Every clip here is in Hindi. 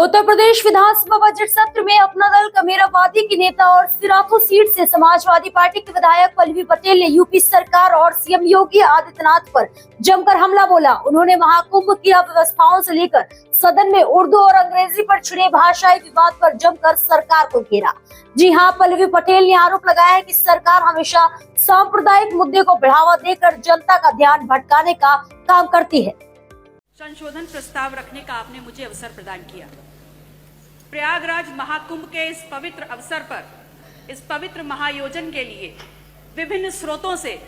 उत्तर प्रदेश विधानसभा बजट सत्र में अपना दल कमेरावादी के नेता और सिराथू सीट से समाजवादी पार्टी के विधायक पल्लवी पटेल ने यूपी सरकार और सीएम योगी आदित्यनाथ पर जमकर हमला बोला। उन्होंने महाकुंभ की अव्यवस्थाओं से लेकर सदन में उर्दू और अंग्रेजी पर छिड़े भाषाई विवाद पर जमकर सरकार को घेरा। जी हां, पल्लवी पटेल ने आरोप लगाया है कि सरकार हमेशा सांप्रदायिक मुद्दे को बढ़ावा देकर जनता का ध्यान भटकाने का काम करती है। संशोधन प्रस्ताव रखने का आपने मुझे अवसर प्रदान किया। प्रयागराज महाकुंभ के इस पवित्र अवसर पर, इस पवित्र महायोजन के लिए विभिन्न स्रोतों से,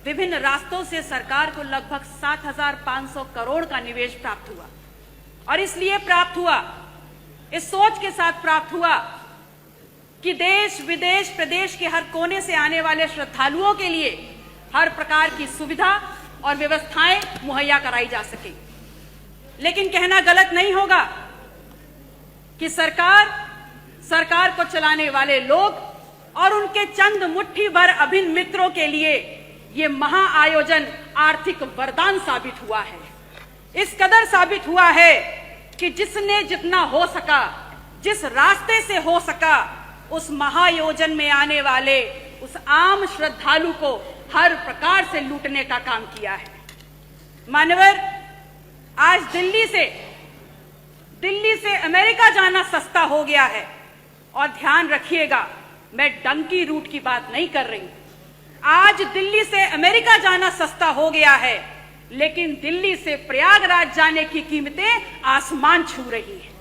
विभिन्न रास्तों से सरकार को लगभग 7,500 करोड़ का निवेश प्राप्त हुआ। और इसलिए प्राप्त हुआ, इस सोच के साथ प्राप्त हुआ कि देश विदेश प्रदेश के हर कोने से आने वाले श्रद्धालुओं के लिए हर प्रकार की सुविधा और व्यवस्थाएं मुहैया कराई जा सके। लेकिन कहना गलत नहीं होगा कि सरकार को चलाने वाले लोग और उनके चंद मुट्ठी भर अभिन्न मित्रों के लिए ये महाआयोजन आर्थिक वरदान साबित हुआ है। इस कदर साबित हुआ है कि जिसने जितना हो सका, जिस रास्ते से हो सका, उस महायोजन में आने वाले उस आम श्रद्धालु को हर प्रकार से लूटने का काम किया है। मान्यवर, आज दिल्ली से अमेरिका जाना सस्ता हो गया है। और ध्यान रखिएगा, मैं डंकी रूट की बात नहीं कर रही। आज दिल्ली से अमेरिका जाना सस्ता हो गया है, लेकिन दिल्ली से प्रयागराज जाने की कीमतें आसमान छू रही हैं।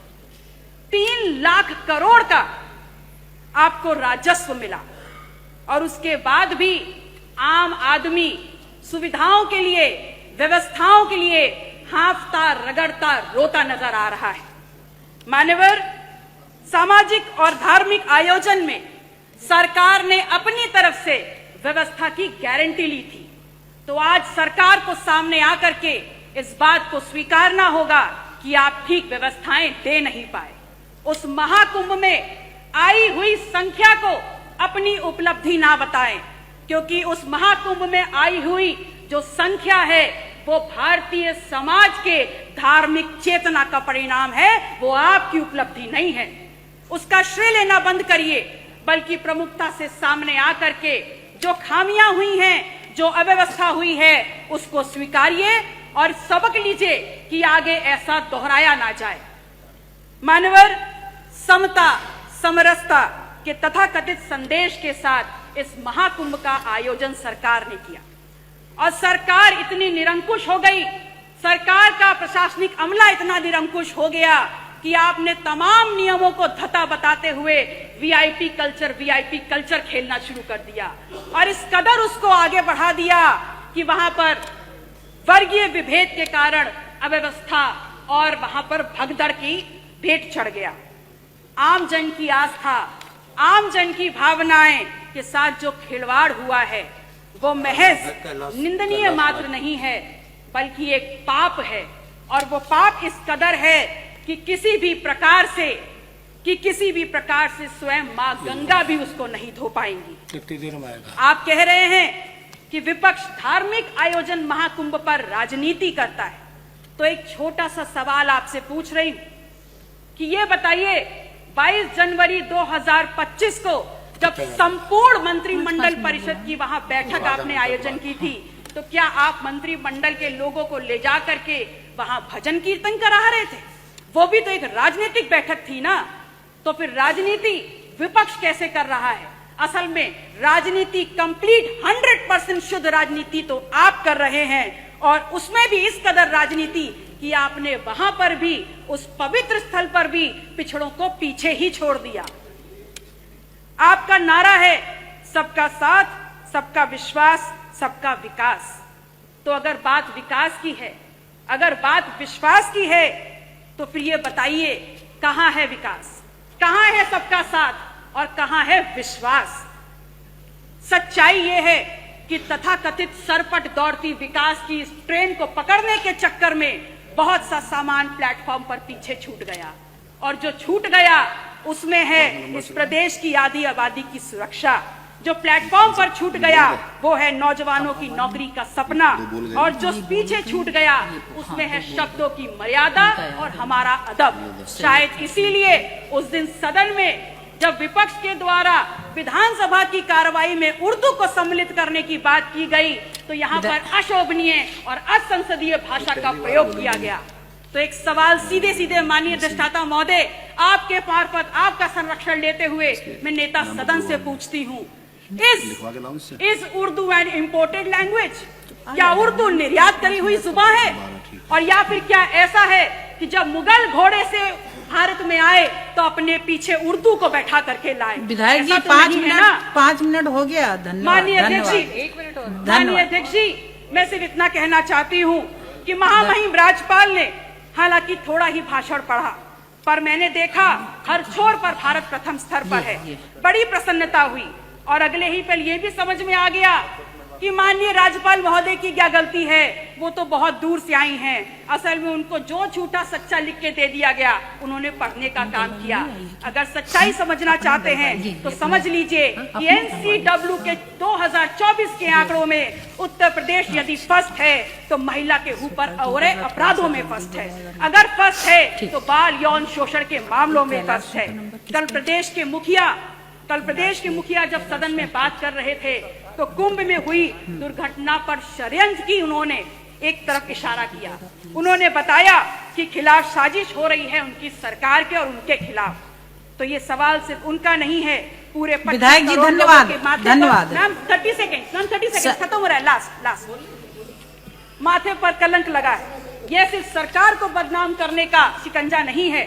3 लाख करोड़ का आपको राजस्व मिला और उसके बाद भी आम आदमी सुविधाओं के लिए, व्यवस्थाओं के लिए हांफता, रगड़ता, रोता नजर आ रहा है। मान्यवर, सामाजिक और धार्मिक आयोजन में सरकार ने अपनी तरफ से व्यवस्था की गारंटी ली थी, तो आज सरकार को सामने आकर के इस बात को स्वीकारना होगा कि आप ठीक व्यवस्थाएं दे नहीं पाए। उस महाकुंभ में आई हुई संख्या को अपनी उपलब्धि ना बताएं, क्योंकि उस महाकुंभ में आई हुई जो संख्या है वो भारतीय समाज के धार्मिक चेतना का परिणाम है, वो आपकी उपलब्धि नहीं है। उसका श्रेय लेना बंद करिए, बल्कि प्रमुखता से सामने आकर के जो खामियां हुई हैं, जो अव्यवस्था हुई है, उसको स्वीकारिए और सबक लीजिए कि आगे ऐसा दोहराया ना जाए। मानवर, समता, समरसता के तथाकथित संदेश के साथ इस महाकुंभ का आयोजन सरकार ने किया और सरकार इतनी निरंकुश हो गई, सरकार का प्रशासनिक अमला इतना निरंकुश हो गया कि आपने तमाम नियमों को धता बताते हुए वीआईपी कल्चर खेलना शुरू कर दिया और इस कदर उसको आगे बढ़ा दिया कि वहां पर वर्गीय विभेद के कारण अव्यवस्था और वहां पर भगदड़ की भेंट चढ़ गया। आम जन की आस्था, आम जन की भावनाएं के साथ जो खिलवाड़ हुआ है वो महज निंदनीय मात्र नहीं है, बल्कि एक पाप है। और वो पाप इस कदर है कि किसी भी प्रकार से स्वयं मां गंगा भी उसको नहीं धो पाएंगी। कितनी देर में आएगा? आप कह रहे हैं कि विपक्ष धार्मिक आयोजन महाकुंभ पर राजनीति करता है, तो एक छोटा सा सवाल आपसे पूछ रही हूं कि ये बताइए, 22 जनवरी 2025 को जब संपूर्ण मंत्रिमंडल परिषद की वहां बैठक आपने आयोजन की थी, तो क्या आप मंत्रिमंडल के लोगों को ले जा करके वहां भजन कीर्तन करा रहे थे? वो भी तो एक राजनीतिक बैठक थी ना। तो फिर राजनीति विपक्ष कैसे कर रहा है? असल में राजनीति कंप्लीट 100% शुद्ध राजनीति तो आप कर रहे हैं, और उसमें भी इस कदर राजनीति कि आपने वहां पर भी, उस पवित्र स्थल पर भी पिछड़ों को पीछे ही छोड़ दिया। आपका नारा है सबका साथ, सबका विश्वास, सबका विकास। तो अगर बात विकास की है, अगर बात विश्वास की है, तो फिर ये बताइए कहां है विकास, कहां है सबका साथ और कहां है विश्वास? सच्चाई ये है कि तथाकथित सरपट दौड़ती विकास की इस ट्रेन को पकड़ने के चक्कर में बहुत सा सामान प्लेटफॉर्म पर पीछे छूट गया, और जो छूट गया उसमें है इस प्रदेश की आधी आबादी की सुरक्षा, जो प्लेटफॉर्म पर छूट गया वो है नौजवानों की नौकरी का सपना, और जो पीछे छूट गया उसमें है शब्दों की मर्यादा और हमारा अदब। शायद इसीलिए उस दिन सदन में जब विपक्ष के द्वारा विधानसभा की कार्रवाई में उर्दू को सम्मिलित करने की बात की गई तो यहाँ पर अशोभनीय और असंसदीय भाषा का प्रयोग किया गया। तो एक सवाल सीधे सीधे माननीय अधिष्ठाता महोदय, आपके मार्फत आपका संरक्षण लेते हुए मैं नेता सदन से पूछती हूँ, is Urdu an imported language? क्या उर्दू निर्यात करी हुई जुबान है? और या फिर क्या ऐसा है कि जब मुगल घोड़े से भारत में आए तो अपने पीछे उर्दू को बैठा करके लाए? विधायक जी, 5 मिनट हो गया। धन्यवाद। माननीय अध्यक्ष जी, 1 मिनट और। माननीय अध्यक्ष जी, मैं सिर्फ इतना कहना चाहती हूँ कि महामहिम राज्यपाल ने हालांकि थोड़ा ही भाषण पढ़ा, पर मैंने देखा हर छोर पर भारत प्रथम स्तर पर है। बड़ी प्रसन्नता हुई और अगले ही पल ये भी समझ में आ गया कि माननीय राज्यपाल महोदय की क्या गलती है, वो तो बहुत दूर से आई हैं। असल में उनको जो झूठा सच्चा लिख के दे दिया गया उन्होंने पढ़ने का काम किया। अगर सच्चाई समझना चाहते हैं तो समझ लीजिए कि NCW के 2024 के आंकड़ों में उत्तर प्रदेश यदि फर्स्ट है तो महिला के ऊपर और अपराधों में फर्स्ट है। अगर फर्स्ट है तो बाल यौन शोषण के मामलों में फर्स्ट है। कल प्रदेश के मुखिया जब सदन में बात कर रहे थे तो कुंभ में हुई दुर्घटना पर षड्यंत्र की उन्होंने एक तरफ इशारा किया। उन्होंने बताया कि खिलाफ साजिश हो रही है उनकी सरकार के और उनके खिलाफ। तो ये सवाल सिर्फ उनका नहीं है, पूरे विधायक जी धन्यवाद। मैम 30 सेकेंड खत्म हो रहा है। लास्ट माथे पर कलंक लगा है। यह सिर्फ सरकार को बदनाम करने का शिकंजा नहीं है,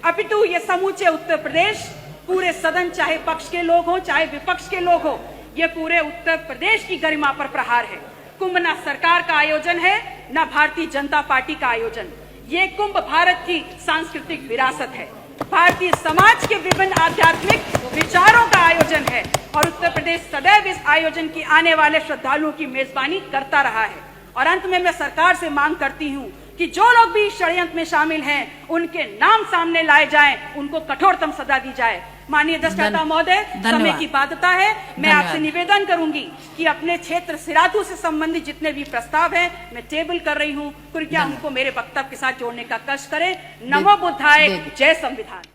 अपितु ये समूचे उत्तर प्रदेश, पूरे सदन, चाहे पक्ष के लोग हो चाहे विपक्ष के लोग हो, ये पूरे उत्तर प्रदेश की गरिमा पर प्रहार है। कुंभ ना सरकार का आयोजन है ना भारतीय जनता पार्टी का आयोजन, ये कुंभ भारत की सांस्कृतिक विरासत है, भारतीय समाज के विभिन्न आध्यात्मिक विचारों का आयोजन है और उत्तर प्रदेश सदैव इस आयोजन की आने वाले श्रद्धालुओं की मेजबानी करता रहा है। और अंत में मैं सरकार से मांग करती हूँ कि जो लोग भी षड्यंत्र में शामिल हैं उनके नाम सामने लाए जाएं, उनको कठोरतम सजा दी जाए। माननीय अधिष्ठाता महोदय, समय की बाध्यता है, मैं आपसे निवेदन करूंगी कि अपने क्षेत्र सिराथू से संबंधित जितने भी प्रस्ताव हैं मैं टेबल कर रही हूं, कृपया उनको मेरे वक्तव्य के साथ जोड़ने का कष्ट करें। नमो बुद्धाय, जय संविधान।